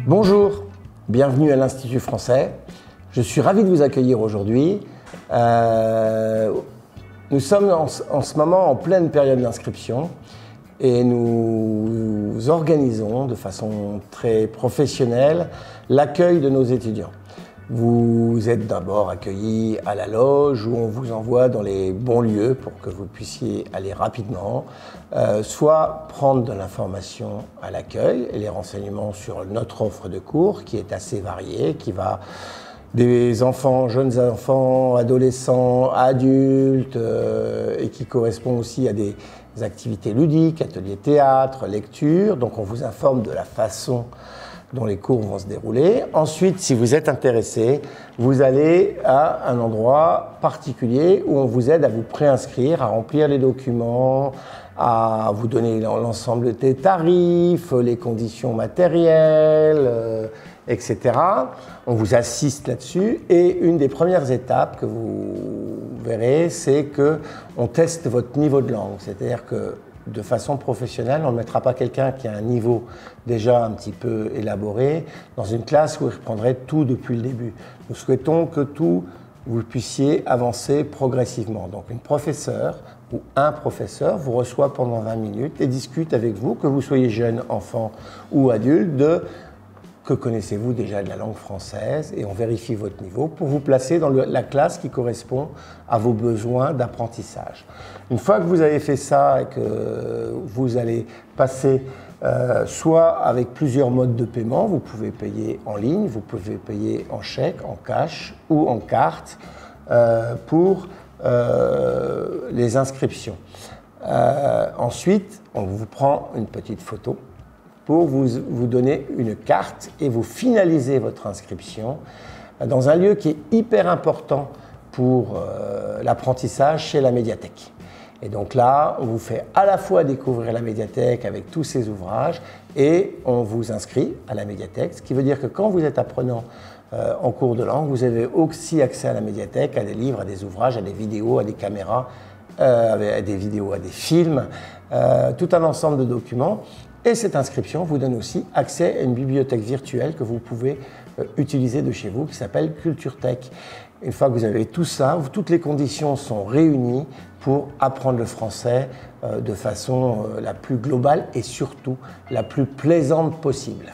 Bonjour, bienvenue à l'Institut français. Je suis ravi de vous accueillir aujourd'hui. Nous sommes en ce moment en pleine période d'inscription et nous organisons de façon très professionnelle l'accueil de nos étudiants. Vous êtes d'abord accueillis à la loge où on vous envoie dans les bons lieux pour que vous puissiez aller rapidement, soit prendre de l'information à l'accueil et les renseignements sur notre offre de cours qui est assez variée, qui va des enfants, jeunes enfants, adolescents, adultes et qui correspond aussi à des activités ludiques, ateliers théâtre, lecture. Donc on vous informe de la façon dont les cours vont se dérouler. Ensuite, si vous êtes intéressé, vous allez à un endroit particulier où on vous aide à vous préinscrire, à remplir les documents, à vous donner l'ensemble des tarifs, les conditions matérielles, etc. On vous assiste là-dessus et une des premières étapes que vous verrez, c'est qu'on teste votre niveau de langue. C'est-à-dire que de façon professionnelle, on ne mettra pas quelqu'un qui a un niveau déjà un petit peu élaboré dans une classe où il reprendrait tout depuis le début. Nous souhaitons que vous puissiez avancer progressivement. Donc une professeure ou un professeur vous reçoit pendant 20 minutes et discute avec vous, que vous soyez jeune, enfant ou adulte, que connaissez-vous déjà de la langue française, et on vérifie votre niveau pour vous placer dans la classe qui correspond à vos besoins d'apprentissage. Une fois que vous avez fait ça et que vous allez passer soit avec plusieurs modes de paiement, vous pouvez payer en ligne, vous pouvez payer en chèque, en cash ou en carte pour les inscriptions. Ensuite, on vous prend une petite photo pour vous donner une carte et vous finalisez votre inscription dans un lieu qui est hyper important pour l'apprentissage, chez la médiathèque. Et donc là, on vous fait à la fois découvrir la médiathèque avec tous ses ouvrages et on vous inscrit à la médiathèque, ce qui veut dire que quand vous êtes apprenant en cours de langue, vous avez aussi accès à la médiathèque, à des livres, à des ouvrages, à des vidéos, à des caméras, à des vidéos, à des films, tout un ensemble de documents. Et cette inscription vous donne aussi accès à une bibliothèque virtuelle que vous pouvez utiliser de chez vous, qui s'appelle CultureTech. Une fois que vous avez tout ça, toutes les conditions sont réunies pour apprendre le français de façon la plus globale et surtout la plus plaisante possible.